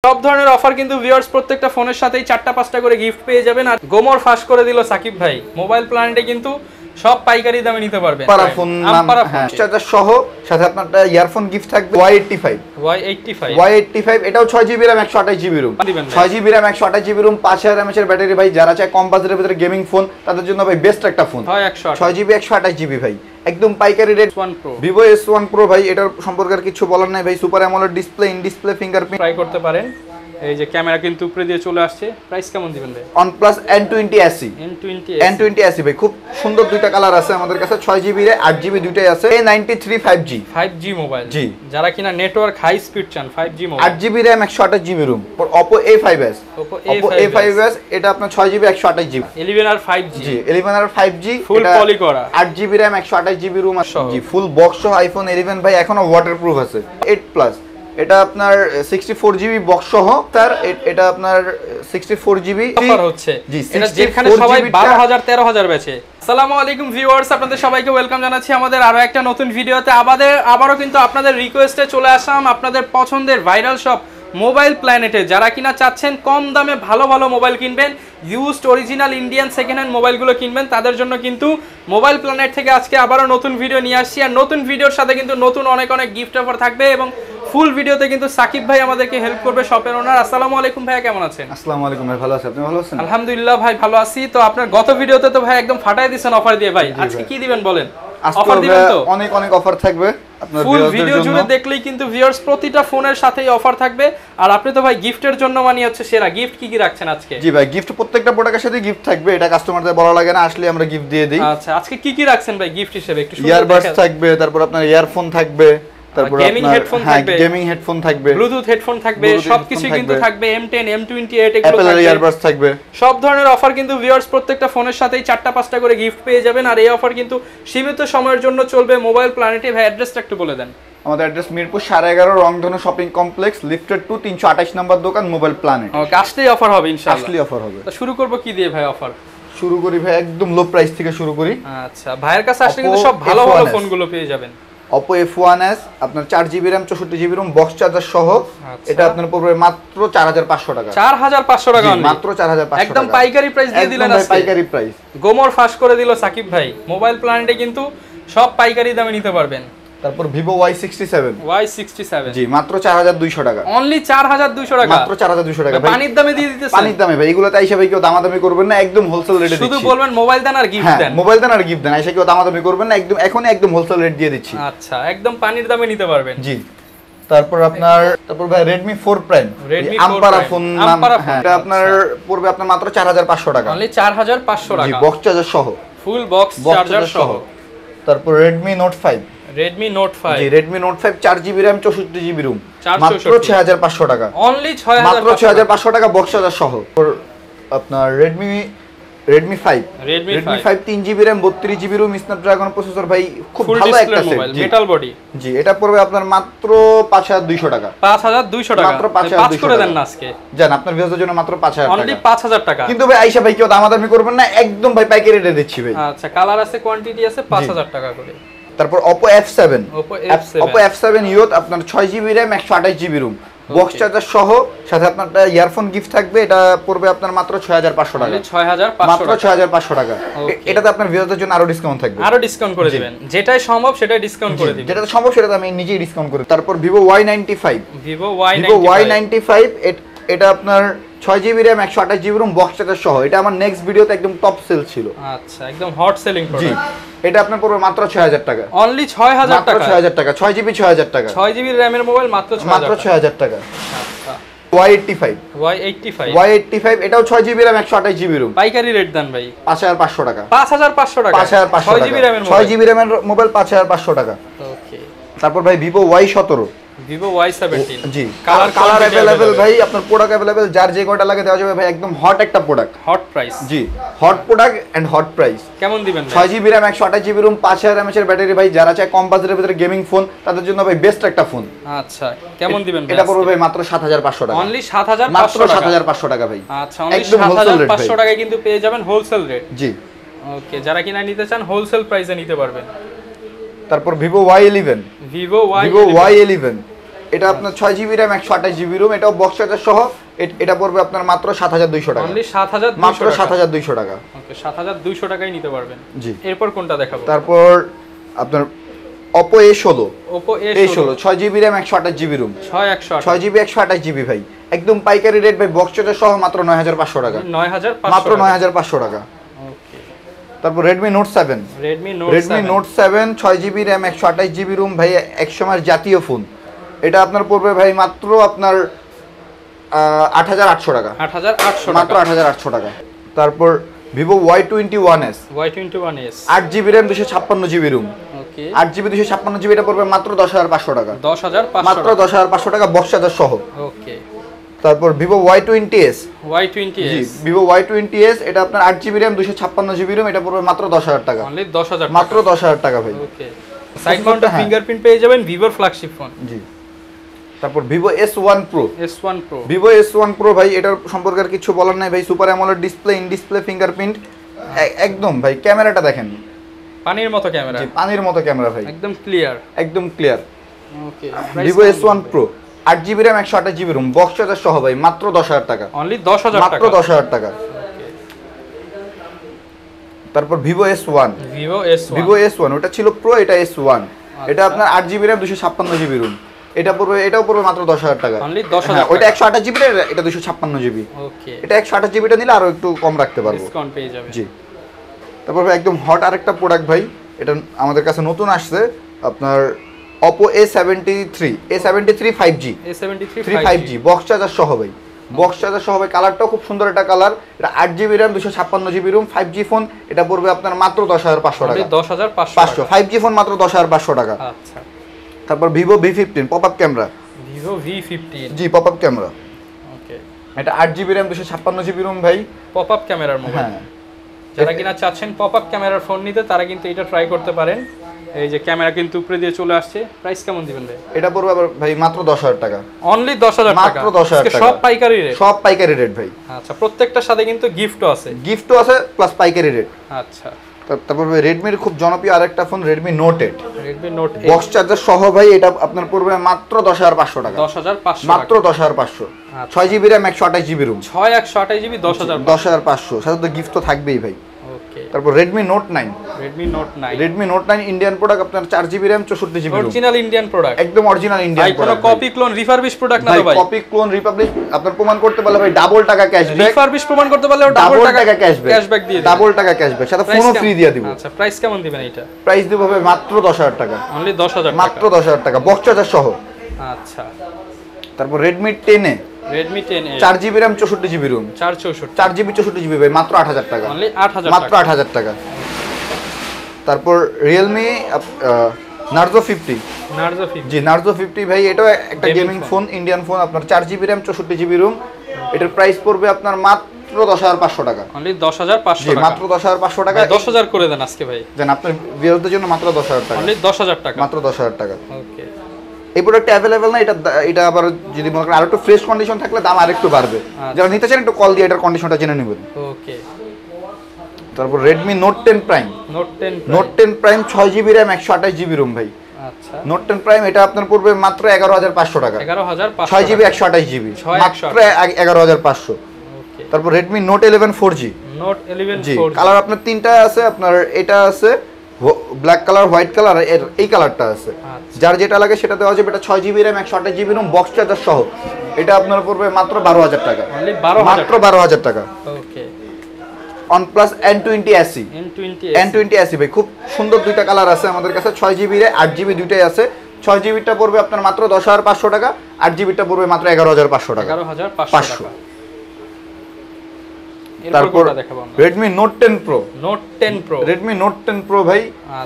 সব ধরনের অফার কিন্তু ভিউয়ার্স প্রত্যেকটা ফোনের সাথেই 4টা 5টা করে গিফট পেয়ে যাবেন। আর গোমর ফাঁস করে দিল সাকিব ভাই, মোবাইল প্ল্যানেটে কিন্তু সব পাইকারি দামে নিতে পারবেন। পারাফোন চার্জার সহ সাথে আপনার ইয়ারফোন গিফট থাকবে Y85 এটাও 6GB RAM 128GB room 6GB RAM 128GB ROM 5000 mAh এর ব্যাটারি ভাই। যারা চায় কম বাজেটের ভিতরে গেমিং ফোন তাদের জন্য ভাই বেস্ট একটা ফোন 6GB 128GB ভাই, একদম পাইকারি রেট। Vivo S1 Pro ভাই, এটার সম্পর্কে আর কিছু বলার নাই ভাই। Super AMOLED display, in display fingerprint try করতে পারেন। এই যে ক্যামেরা কিন্তু উপরে দিয়ে চলে আসছে। প্রাইস কেমন দিবেন ভাই? OnePlus N20 SE ভাই, খুব সুন্দর দুইটা কালার আছে আমাদের কাছে। 6GB রে 8GB দুইটাই আছে। A93 5G mobile. জি, যারা কিনা নেটওয়ার্ক হাই স্পিড চান 5G mobile. 8GB RAM 128GB room. Oppo A5s এটা আপনার 6GB 128GB 11 আর 5G জি 11 আর 5G ফুল পলি করা 8GB RAM 128GB রুম জি, ফুল বক্স সহ iPhone 11 ভাই, এখনো ওয়াটারপ্রুফ আছে। 8 প্লাস এটা আপনার 64GB বক্স সহ, তার এটা আপনার 64GB অফার হচ্ছে। জি, এটা যেখানে সবাই 12000 13000 বেচে। আসসালামু আলাইকুম ভিউয়ার্স, আপনাদের সবাইকে ওয়েলকাম জানাচ্ছি আমাদের আরো একটা নতুন ভিডিওতে। আবারও কিন্তু আপনাদের রিকোয়েস্টে চলে আসলাম আপনাদের পছন্দের ভাইরাল শপ মোবাইল প্ল্যানেটে। যারা কিনা চাচ্ছেন কম দামে ভালো ভালো মোবাইল কিনবেন, used original Indian second hand মোবাইলগুলো কিনবেন, তাদের জন্য কিন্তু মোবাইল প্ল্যানেট থেকে আজকে আবারও নতুন ভিডিও নিয়ে আসছি। আর নতুন ভিডিওর সাথে কিন্তু নতুন অনেক গিফট অফার থাকবে এবং ফুল ভিডিওতে কিন্তু সাকিব ভাই আমাদেরকে হেল্প করবে, শপের ওনার। আসসালামু আলাইকুম ভাই, কেমন আছেন? আসসালামু আলাইকুম ভাই, ভালো আছি, আপনি ভালো আছেন? আলহামদুলিল্লাহ ভাই, ভালো আছি। তো আপনার গত ভিডিওতে তো ভাই একদম ফাটাই দিয়েছেন অফার দিয়ে ভাই, আজকে কি দিবেন বলেন? অফার দিবেন তো? অনেক অফার থাকবে আপনার ফুল ভিডিও জুড়ে দেখলেই কিন্তু ভিউয়ার্স প্রতিটা ফোনের সাথেই অফার থাকবে। আর আপনি তো ভাই গিফটের জন্য মানে হচ্ছে সেরা গিফট কি রাখছেন আজকে? জি ভাই, গিফট প্রত্যেকটা প্রোডাক্টের সাথে গিফট থাকবে, এটা কাস্টমারদের বলা লাগে না, আসলে আমরা গিফট দিয়ে দেই। আচ্ছা, আজকে কি রাখছেন ভাই গিফট হিসেবে? একটু ইয়ারবাডস থাকবে, তারপর আপনার ইয়ারফোন থাকবে, তারপর গেমিং হেডফোন থাকবে, গেমিং হেডফোন থাকবে, ব্লুটুথ হেডফোন থাকবে, সবকিছু কিন্তু থাকবে। M10 M28 এগুলো থাকবে, অ্যাপল ইয়ারবাডস থাকবে। সব ধরনের অফার কিন্তু ভিউয়ার্স প্রত্যেকটা ফোনের সাথেই 4টা 5টা করে গিফট পেয়ে যাবেন। আর এই অফার কিন্তু সীমিত সময়ের জন্য চলবে মোবাইল প্ল্যানেটে। ভাই অ্যাড্রেসটা একটু বলে দেন। আমাদের অ্যাড্রেস মিরপুর 11.5 রংধনু শপিং কমপ্লেক্স, লিফটেড 2 328 নম্বর দোকান, মোবাইল প্ল্যানেট। ওকে, আসলেই অফার হবে ইনশাআল্লাহ। আসলেই অফার হবে। তো শুরু করব কি দিয়ে ভাই অফার? শুরু করি ভাই একদম লো প্রাইস থেকে শুরু করি। আচ্ছা, ভাইয়ের কাছে আসলে কিন্তু সব ভালো ভালো ফোনগুলো পেয়ে যাবেন। Oppo F1s আপনার 4GB RAM 64GB room box charger সহ, এটা আপনার পড়বে মাত্র 4500 টাকা। 4500 টাকা মাত্র 4500 টাকা, একদম পাইকারি প্রাইস দিয়ে দিলেন আজকে। পাইকারি প্রাইস গোমর ফাঁস করে দিল সাকিব ভাই, মোবাইল প্ল্যানেটে কিন্তু সব পাইকারি দামে নিতে পারবেন। তারপর Vivo Y67 জি মাত্র 4200 টাকা, অনলি 4200 টাকা, মাত্র 4200 টাকা ভাই। পানির দামে দিয়ে দিতেছেন। পানির দামে ভাই, এগুলোতে আইসা ভাই কেউ দামাদামি করবেন না, একদম হোলসেল রেটে দিচ্ছি। শুধু বলবেন মোবাইল দেন আর গিফট দেন। মোবাইল দেন আর গিফট দেন, আইসা কেউ দামাদামি করবেন না, একদম একদম হোলসেল রেট দিয়ে দিচ্ছি। আচ্ছা, একদম পানির দামে নিতে পারবেন। জি, তারপর ভাই Redmi 4 Prime আমপারা ফোন, এটা আপনার পড়বে আপনার মাত্র 4500 টাকা, অনলি 4500 টাকা। জি, বক্স চার্জার সহ, ফুল বক্স চার্জার সহ। তারপর Redmi Note 5 জি Redmi Note 5 4GB RAM 64GB room মাত্র 6500 টাকা, অনলি মাত্র 6500 টাকা বক্স চার্জার সহ। আপনার Redmi 5 3GB RAM 32GB room Snapdragon processor ভাই, খুব ভালো একটা সেট, মেটাল বডি। জি, এটা পড়বে আপনার মাত্র 5200 টাকা, 5200 টাকা, মাত্র 5200 করে দেন না আজকে জান আপনার ভিউয়ারদের জন্য মাত্র 5000 টাকা, অনলি 5000 টাকা। কিন্তু ভাই আইসা ভাই কেউ দামাদামি করবেন না, একদম ভাই পাইকারি রেটে দিচ্ছি ভাই। আচ্ছা, কালার আছে, কোয়ান্টিটি আছে, 5000 টাকা করে। তারপর Oppo F7 Youth আপনার 6GB RAM 128GB room box charger সহ, সাথে আপনার ইয়ারফোন গিফট থাকবে, এটা পড়বে আপনার মাত্র 6500 টাকা, মাত্র 6500 টাকা। এটাতে আপনার ভিউয়ারদের জন্য আরো ডিসকাউন্ট থাকবে, আরো ডিসকাউন্ট করে দিবেন, যেটাই সম্ভব সেটাই ডিসকাউন্ট করে দিবেন, যেটা সম্ভব সেটা আমি নিজেই ডিসকাউন্ট করে। তারপর Vivo Y95 এটা আপনার 6GB RAM 128GB room box charger সহ, এটা আমার নেক্সট ভিডিওতে একদম টপ সেল ছিল। আচ্ছা, একদম হট সেলিং প্রোডাক্ট। এটা আপনার পড়বে মাত্র 6000 টাকা, অনলি 6000 টাকা, 6000 টাকা, 6GB 6000 টাকা, 6GB RAM এর মোবাইল মাত্র 6000 টাকা। আচ্ছা, Y85 এটাও 6GB RAM 128GB রুম, পাইকারি রেট দেন ভাই 5500 টাকা, 5500 টাকা, 6GB RAM এর মোবাইল 5500 টাকা। ওকে, তারপর ভাই Vivo Y17 জি, কালার अवेलेबल ভাই, আপনার প্রোডাক্ট अवेलेबल, যার যে কয়টা লাগে দেওয়া যাবে ভাই, একদম হট একটা প্রোডাক্ট, হট প্রাইস। জি, hot product and hot price. কেমন দিবেন ভাই? 6GB RAM 128GB ROM 5000 mAh এর ব্যাটারি ভাই, যারা চায় কম বাজেটের ভিতরে গেমিং ফোন তাদের জন্য ভাই বেস্ট একটা ফোন। আচ্ছা, কেমন দিবেন ভাই? এটা পড়বে ভাই মাত্র 7500 টাকা, অনলি 7500 মাত্র 7500 টাকা ভাই। আচ্ছা, অনলি 7500 টাকায় কিন্তু পেয়ে যাবেন হোলসেল রেট। জি, ওকে, যারা কিনা নিতে চান হোলসেল প্রাইসে নিতে পারবেন। তারপর Vivo Y11 এটা আপনার 6GB RAM 128GB রুম, এটাও বক্স চার্জার সহ। এটা পড়বে আপনার মাত্র 7200 টাকা। অনলি 7200 মাত্র 7200 টাকা। ওকে 7200 টাকায় নিতে পারবেন। জি। এরপর কোনটা দেখাবো? তারপর আপনার Oppo A16। Oppo A16 6GB RAM 128GB room. 6GB 128GB ভাই। একদম পাইকারি রেট ভাই, বক্স চার্জার সহ মাত্র 9500 টাকা। 9500 মাত্র 9500 টাকা। ওকে। তারপর Redmi Note 7। Redmi Note 7 6GB RAM 128GB room ভাই, একসময়ের জাতীয় ফোন। এটা আপনার পড়বে ভাই মাত্র আপনার 8800 টাকা। 8800 মাত্র 8800 টাকা। তারপর Vivo Y21s। 8GB RAM 256GB room. ওকে। 8GB 256GB এটা পড়বে মাত্র 10500 টাকা। 10500 মাত্র 10500 টাকা বক্স চার্জার সহ। ওকে। তারপর Vivo Y20s। জি, Vivo Y20s এটা আপনার 8GB RAM 256GB রুম, এটা পড়বে মাত্র 10000 টাকা। অনলি 10000 মাত্র 10000 টাকা ভাই। ওকে। সাইড মাউন্টেড ফিঙ্গারপ্রিন্ট পেয়ে যাবেন ভিভোর ফ্ল্যাগশিপ ফোন। জি। তারপর Vivo S1 Pro। Vivo S1 Pro ভাই, এটার সম্পর্কে আর কিছু বলার নাই ভাই। Super AMOLED display, in display fingerprint, একদম ভাই ক্যামেরাটা দেখেন, পানির মতো ক্যামেরা। জি, পানির মতো ক্যামেরা ভাই, একদম ক্লিয়ার। ওকে। Vivo S1 Pro 8GB RAM 128GB room, box charger সহ ভাই, মাত্র 10000 টাকা। অনলি 10000 টাকা। মাত্র 10000 টাকা। তারপর Vivo S1। Vivo S1 ওটা ছিল Pro, এটা S1। এটা আপনার 8GB RAM 256GB রুম, এটাও পড়বে মাত্র 10000 টাকা। অনলি 10000। ওটা 128GB, এটা 256GB। ওকে। এটা 128GB টা নিলে আরো একটু কম রাখতে পারবো, ডিসকাউন্ট পেয়ে যাবেন। জি। তারপর একদম হট আরেকটা প্রোডাক্ট ভাই, এটা আমাদের কাছে নতুন আসছে, আপনার Oppo A73 5G। 5G box charger সহ ভাই, বক্স চার্জার সহ ভাই। কালারটাও খুব সুন্দর একটা কালার। এটা 8GB RAM 256GB room, 5G phone. এটা পড়বে আপনার মাত্র 10500 টাকা। 10500। 5G ফোন মাত্র 10500 টাকা। আচ্ছা। তারপর Vivo V15 popup camera. Vivo V15 জি, পপআপ ক্যামেরা। ওকে। এটা 8GB RAM 256GB রুম ভাই, পপআপ ক্যামেরার মোবাইল। হ্যাঁ। যারা কিনা চাচ্ছেন পপআপ ক্যামেরার ফোন নিতে, তারা কিন্তু এটা ট্রাই করতে পারেন। এই যে ক্যামেরা কিন্তু উপরে দিয়ে চলে আসছে। প্রাইস কেমন দিবেন ভাই? এটা পড়বে ভাই মাত্র 10000 টাকা। অনলি 10000 টাকা। মাত্র 10000 টাকা। সব পাইকারি রেট। সব পাইকারি রেট ভাই। আচ্ছা, প্রত্যেকটার সাথে কিন্তু গিফটও আছে। প্লাস পাইকারি রেট। আচ্ছা। তারপর Redmi এর খুব জনপ্রিয় আরেকটা phone Redmi Note 8। Redmi Note 8 box charger সহ ভাই, এটা আপনার পড়বে মাত্র 10500 টাকা। 10500 মাত্র 10500। 6GB RAM 128GB room, 128GB 10500। সাথে তো গিফট তো থাকবেই ভাই। ওকে। তারপর Redmi Note 9। Redmi Note 9 Indian product, আপনার 4GB RAM 64GB room, original Indian product. একদম অরিজিনাল ইন্ডিয়ান প্রোডাক্ট। কোনো কপি ক্লোন রিফারবিশ প্রোডাক্ট না তো ভাই। কপি ক্লোন রিপাবলিক আপনার প্রমাণ করতে পারলে ভাই ডাবল টাকা ক্যাশব্যাক। রিফারবিশ প্রমাণ করতে পারলেও ডাবল টাকা ক্যাশব্যাক দিয়ে দিই। ডাবল টাকা ক্যাশব্যাক, সাথে ফোনও ফ্রি দিয়ে দিব। আচ্ছা, প্রাইস কেমন দিবেন এটা? প্রাইস দেব ভাই মাত্র 10000 টাকা। অনলি 10000 টাকা। মাত্র 10000 টাকা বক্স চার্জার সহ। আচ্ছা। তারপর Redmi 10 4GB RAM 64GB room, 4GB 64GB ভাই, মাত্র 8000 টাকা। অনলি 8000 মাত্র 8000 টাকা। তারপর Realme Narzo 50। জি, Narzo 50 ভাই, এটাও একটা গেমিং ফোন, ইন্ডিয়ান ফোন। আপনার 4GB RAM 64GB রুম, এটার প্রাইস পড়বে আপনার মাত্র 10500 টাকা। অনলি 10500 টাকা। মাত্র 10500 টাকা। 10000 করে দেন আজকে ভাই। দেন আপনার বিরোধের জন্য মাত্র 10000 টাকা। অনলি 10000 টাকা। মাত্র 10000 টাকা। ওকে। এই প্রোডাক্ট অ্যাভেলেবল না, এটা আবার যদি মনে করেন আরো একটু ফ্রেশ কন্ডিশন থাকলে দাম আরেকটু বাড়বে। যারা নিতে চান একটু কল দিয়ে এটার কন্ডিশনটা জেনে নেবেন। ওকে। তারপর Redmi Note 10 Prime। Note 10 Prime 6GB RAM 128GB room ভাই। আচ্ছা। Note 10 Prime এটা আপনার পড়বে মাত্র 11500 টাকা। 11500। 6GB 128GB মাত্র 11500। ওকে। তারপর Redmi Note 11 4G। জি, কালার আপনার তিনটা আছে, আপনার এটা আছে ব্ল্যাক কালার, হোয়াইট কালার, এর এই কালারটা আছে। যার যেটা লাগে সেটা দেওয়া যাবে। এটা 6GB RAM 128GB room, box charger সহ। এটা আপনার পড়বে মাত্র 12000 টাকা। মাত্র 12000 টাকা। ওকে। OnePlus N20 SE। N20 SE ভাই, খুব সুন্দর দুইটা কালার আছে আমাদের কাছে। 6GB 8GB দুইটাই আছে। 6GB টা পড়বে আপনার মাত্র 10500 টাকা, 8GB টা পড়বে মাত্র 11500 টাকা। 11500 টাকা। তারপর Redmi Note 10 Pro। Redmi Note 10 Pro ভাই,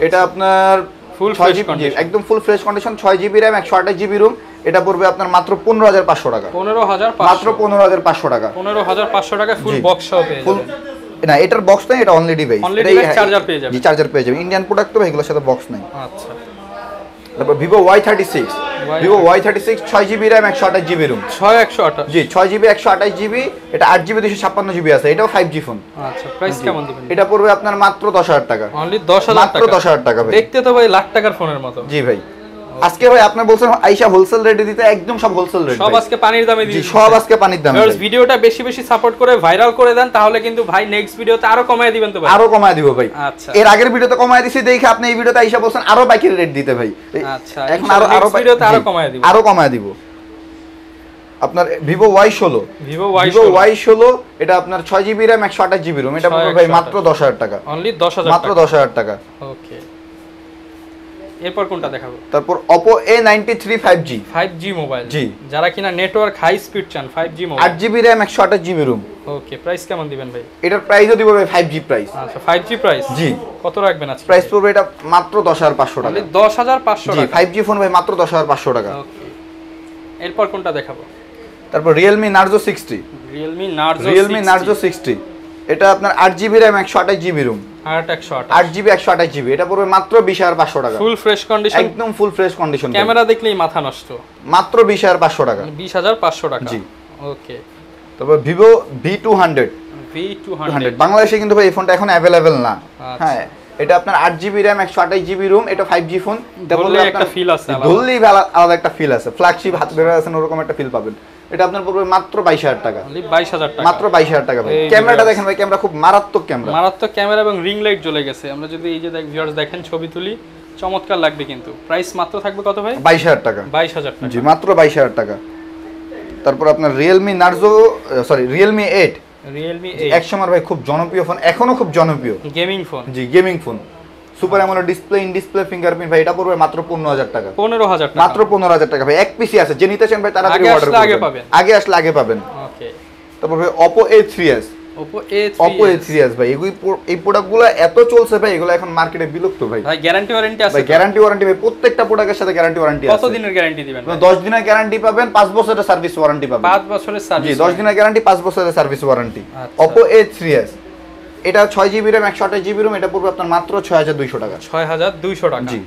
এটা আপনার ফুল ফ্রেশ কন্ডিশন, একদম full fresh condition. 6GB RAM 128GB room, এটা পড়বে আপনার মাত্র 15500 টাকা। 15500 মাত্র 15500 টাকা। 15500 টাকা ফুল বক্স সহ পেয়ে যাবেন। না, এটার বক্স নাই, এটা অনলি ডিভাইস। এটা চার্জার পেয়ে যাবেন। জি, চার্জার পেয়ে যাবেন। ইন্ডিয়ান প্রোডাক্ট তো এগুলোর সাথে বক্স নাই। আচ্ছা। তারপর Vivo Y36। 6GB RAM 128GB room, 128। জি, 6GB 128GB, এটা 8GB 256GB আছে। এটাও 5G ফোন। আচ্ছা, প্রাইস কেমন দিবেন? এটা পড়বে আপনার মাত্র 10000 টাকা। অনলি 10000 টাকা। মাত্র 10000 টাকা ভাই। দেখতে তো ভাই লাখ টাকার ফোনের মতো। জি ভাই। আজকে ভাই আপনি বলছেন আইসা হোলসেল রেটে দিতে, একদম সব হোলসেল রেট, সব আজকে পানির দামে দিই, সব আজকে পানির দামে। ভিউয়ার্স ভিডিওটা বেশি বেশি সাপোর্ট করে ভাইরাল করে দেন, তাহলে কিন্তু ভাই নেক্সট ভিডিওতে আরো কমায় দিবেন তো ভাই? আরো কমায় দিব ভাই। আচ্ছা, এর আগের ভিডিওতে কমায় দিছি দেখে আপনি এই ভিডিওতে আইসা বলছেন আরো পাইকারি রেট দিতে ভাই। আচ্ছা, এখন আরো ভিডিওতে আরো কমায় দিব, আরো কমায় দিব। আপনার Vivo Y16, Vivo Y16 এটা আপনার 6GB RAM 128GB ROM, এটা পড়বে ভাই মাত্র 10000 টাকা, অনলি 10000 মাত্র 10000 টাকা। ওকে, এরপর কোনটা দেখাবো? তারপর Oppo A93 5G মোবাইল, জি, যারা কিনা নেটওয়ার্ক হাই স্পিড চান, 5G mobile, 8GB RAM 128GB ROM। ওকে, প্রাইস কেমন দিবেন ভাই? এটার প্রাইসও দিব ভাই 5G প্রাইস। আচ্ছা, 5G প্রাইস, জি, কত রাখবেন আজকে? প্রাইস পড়বে এটা মাত্র 10500 টাকা, 10500 জি, টাকা 5G ফোন ভাই মাত্র 10500 টাকা। ওকে, এরপর কোনটা দেখাবো? তারপর Realme Narzo 60, Realme Narzo 60 এটা আপনার 8GB RAM 128GB ROM, 8GB 128GB, এটা পড়বে মাত্র 20500 টাকা, ফুল ফ্রেশ কন্ডিশন, একদম ফুল ফ্রেশ কন্ডিশন, ক্যামেরা দেখলেই মাথা নষ্ট, মাত্র 20500 টাকা, 20500 টাকা, জি। ওকে, তারপর Vivo V200, বাংলাদেশে কিন্তু ভাই এই ফোনটা এখন अवेलेबल না। হ্যাঁ, এটা আপনার 8GB RAM 128GB ROM, এটা 5G ফোন, এটা বললে একটা ফিল আছে, ধরলেই আলাদা একটা ফিল আছে, ফ্ল্যাগশিপ হাত ধরে আছেন ওরকম একটা ফিল পাবেন। এটা আপনার পড়বে মাত্র 22000 টাকা, 22000 টাকা, মাত্র 22000 টাকা ভাই। ক্যামেরাটা দেখেন ভাই, ক্যামেরা খুব মারাত্মক ক্যামেরা এবং রিং লাইট জ্বলে গেছে। আমরা যদি এই যে ভিউয়ার্স দেখেন ছবি তুলি, চমৎকার লাগবে। কিন্তু প্রাইস মাত্র থাকবে কত ভাই? 22000 টাকা, 22000 টাকা, জি, মাত্র 22000 টাকা। তারপর আপনার Realme 8, একসময় ভাই খুব জনপ্রিয় ফোন, এখনো খুব জনপ্রিয় gaming phone, G, gaming phone, super AMOLED display, in display fingerprint ভাই, এটা পড়বে মাত্র 15000 টাকা, 15000 টাকা, মাত্র 15000 টাকা ভাই। এক পিসি আছে, যে নিতে চান ভাই তাড়াতাড়ি অর্ডার করুন, আগে আসলে আগে পাবেন। ওকে, তারপর ভাই Oppo A3s, ভাই এই প্রোডাক্টগুলো এত চলছে ভাই, এগুলো এখন মার্কেটে বিলুপ্ত ভাই। গ্যারান্টি ওয়ারেন্টি আছে ভাই, গ্যারান্টি ওয়ারেন্টি ভাই, প্রত্যেকটা প্রোডাক্টের সাথে গ্যারান্টি ওয়ারেন্টি আছে। কত দিনের গ্যারান্টি দিবেন? 10 দিনের গ্যারান্টি পাবেন, 5 বছরের সার্ভিস ওয়ারেন্টি পাবেন, 5 বছরের সার্ভিস, জি, 10 দিনের গ্যারান্টি, 5 বছরের সার্ভিস ওয়ারেন্টি। Oppo A3s এটা 6GB RAM 128GB ROM, এটা পড়বে আপনার মাত্র 6200 টাকা, 6200 টাকা, জি।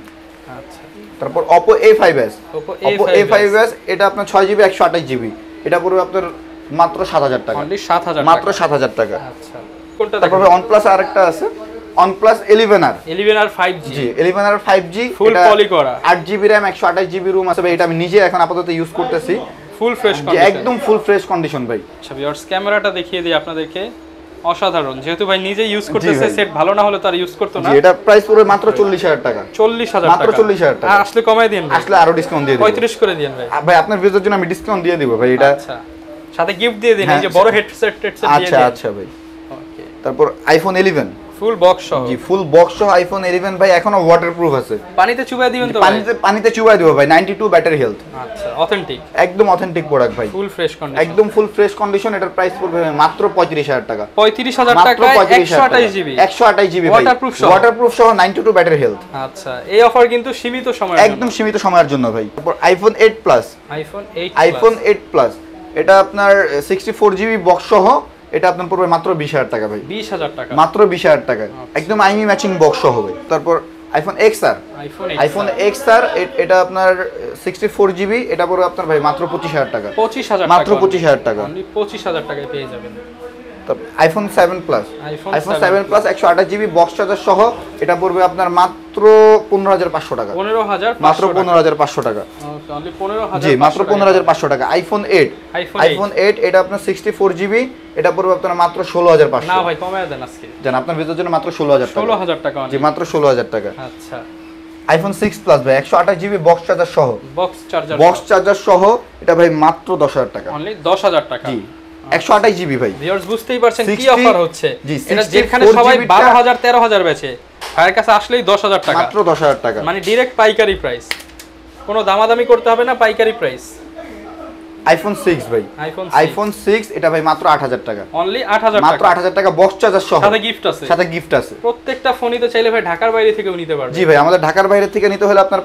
আচ্ছা, তারপর Oppo A5s, এটা আপনার 6GB 128GB, এটা পড়বে আপনার মাত্র 7000 টাকা, অনলি 7000 টাকা, মাত্র 7000 টাকা। আচ্ছা, কোনটা? তারপর OnePlus আরেকটা আছে, OnePlus 11R 5G, জি, 11R 5G, ফুল পলি করা, 8GB RAM 128GB ROM আছে ভাই। এটা আমি নিজে এখন আপাতত ইউজ করতেছি, ফুল ফ্রেশ কন্ডিশন, একদম ফুল ফ্রেশ কন্ডিশন ভাই। আচ্ছা ভিউয়ার্স, ক্যামেরাটা দেখিয়ে দিই আপনাদেরকে, অসাধারণ। যেহেতু ভাই নিজে ইউজ করতেছে, সেট ভালো না হলে তো আর ইউজ করতে না। এটা প্রাইস পড়বে মাত্র 40000 টাকা, 40000 টাকা, মাত্র 40000 টাকা। আসলে কমাই দিন, আসলে আরো ডিসকাউন্ট দিয়ে দিন, 35 করে দিন ভাই। ভাই আপনার ভিউজের জন্য আমি ডিসকাউন্ট দিয়ে দিব ভাই। এটা আচ্ছা, সাথে গিফট দিয়ে দিন, এই যে বড় হেডসেট দিয়ে দিন। আচ্ছা আচ্ছা ভাই। ওকে, তারপর iPhone 11 ফুল বক্স সহ, জি, ফুল বক্স সহ iPhone 11 ভাই, এখনো ওয়াটারপ্রুফ আছে। পানিতে চুবাই দিবেন তো? পানিতে চুবাই দিব ভাই। 92 ব্যাটারি হেলথ, আচ্ছা, অথেন্টিক, একদম অথেন্টিক প্রোডাক্ট ভাই, ফুল ফ্রেশ কন্ডিশন, একদম ফুল ফ্রেশ কন্ডিশন। এটার প্রাইস পড়বে মাত্র 35000 টাকা, 35000 টাকায় 128GB ওয়াটারপ্রুফ সহ 92 ব্যাটারি হেলথ। আচ্ছা, এই অফার কিন্তু সীমিত সময়ের জন্য, একদম সীমিত সময়ের জন্য ভাই। তারপর iPhone 8 Plus, এটা আপনার 64GB বক্স সহ, এটা আপনার পড়বে মাত্র 20000 টাকা ভাই, 20000 টাকা, মাত্র 20000 টাকা, একদম আইমি ম্যাচিং বক্স সহ ভাই। তারপর iPhone XR, এটা আপনার 64GB, এটা পড়বে আপনার ভাই মাত্র 25000 টাকা, 25000 মাত্র 25000 টাকা, অনলি 25000 টাকায় পেয়ে যাবেন। iPhone 7 Plus 128GB box charger সহ, এটা পড়বে আপনার মাত্র 15500 টাকা, মাত্র 15500 টাকা, অনলি 15000, জি, মাত্র 15500 টাকা। iPhone 8 এটা আপনার 64GB, এটা পড়বে আপনার মাত্র 16500। না ভাই, কমায় দেন আজকে, জান আপনার ভিতরের জন্য মাত্র 16000 টাকা, জি, মাত্র 16000 টাকা। আচ্ছা, iPhone 6 Plus ভাই 128GB বক্স চার্জার সহ, বক্স চার্জার সহ, এটা ভাই মাত্র 10000 টাকা, অনলি 10000 টাকা, জি, 128GB ভাই। ভিউয়ার্স বুঝতেই পারছেন কি অফার হচ্ছে, এটা যেখানে সবাই 12000 13000 বেচে, ভাইয়ের কাছে আসলেই 10000 টাকা, মাত্র 10000 টাকা, মানে ডাইরেক্ট পাইকারি প্রাইস, কোনো দামাদামি করতে হবে না, পাইকারি প্রাইস। iPhone 6 ভাই, iPhone 6 এটা ভাই মাত্র 8000 টাকা, অনলি 8000 টাকা, মাত্র 8000 টাকা বক্স চার্জার সহ, সাথে গিফট আছে, প্রত্যেকটা ফোনই তো চাইলে ভাই ঢাকার বাইরে থেকেও নিতে পারবে। জি ভাই, আমাদের ঢাকার বাইরে থেকে নিতে হলে আপনার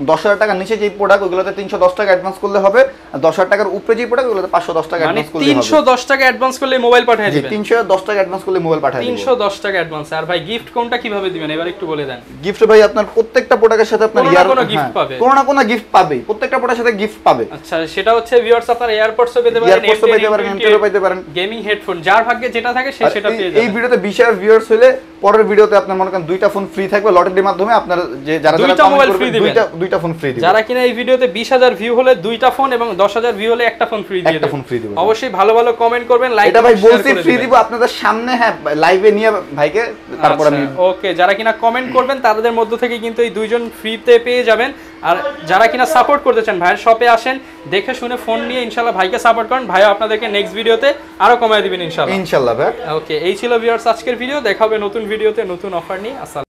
10000 টাকার নিচে যেই প্রোডাক্ট, ওগুলোতে 310 টাকা অ্যাডভান্স করলে হবে, আর 10000 টাকার উপরে যেই প্রোডাক্ট, ওগুলোতে 510 টাকা অ্যাডভান্স করলে হবে। 310 টাকা অ্যাডভান্স করলে মোবাইল পাঠিয়ে দিবেন, 310 টাকা অ্যাডভান্স করলে মোবাইল পাঠিয়ে দিবেন, 310 টাকা অ্যাডভান্স। আর ভাই গিফট কোনটা কিভাবে দিবেন এবার একটু বলে দেন। গিফট ভাই আপনার প্রত্যেকটা প্রোডাক্টের সাথে আপনার কোনো গিফট পাবে, কোনো গিফট পাবে, প্রত্যেকটা প্রোডাক্টের সাথে গিফট পাবে। আচ্ছা, সেটা হচ্ছে ভিউয়ার্স আপনার এয়ারপডস পেতে পারেন, গেমিং হেডফোন, যার ভাগ্যে যেটা থাকে সে সেটা পেয়ে যাবে। এই ভিডিওতে 20000 ভিউয়ার্স হলে পরের ভিডিওতে আপনার মনে করেন 2টা ফোন ফ্রি থাকবে লটারির মাধ্যমে। আপনার যে যারা দুইটা মোবাইল ফ্রি দিবেন, দুইটা ফোন ফ্রি দিব। যারা কিনা এই ভিডিওতে 20000 ভিউ হলে দুইটা ফোন এবং 10000 ভিউ হলে একটা ফোন ফ্রি দিয়ে দেব। একটা ফোন ফ্রি দিব। অবশ্যই ভালো ভালো কমেন্ট করবেন, লাইক এটা ভাই বলছি ফ্রি দিব আপনাদের সামনে, হ্যাঁ লাইভে নিয়ে ভাইকে তারপর আমি ওকে। যারা কিনা কমেন্ট করবেন তাদের মধ্য থেকে কিন্তু এই দুইজন ফ্রিতে পেয়ে যাবেন। আর যারা কিনা সাপোর্ট করতে চান ভাইয়ের শপে আসেন, দেখে শুনে ফোন নিয়ে ইনশাআল্লাহ ভাইকে সাপোর্ট করেন, ভাই আপনাদেরকে নেক্সট ভিডিওতে আরো কমায় দিবেন ইনশাআল্লাহ। ইনশাআল্লাহ ভাই। ওকে, এই ছিল ভিউয়ার্স আজকের ভিডিও। দেখা হবে নতুন ভিডিওতে নতুন অফার নিয়ে। আসসালাম।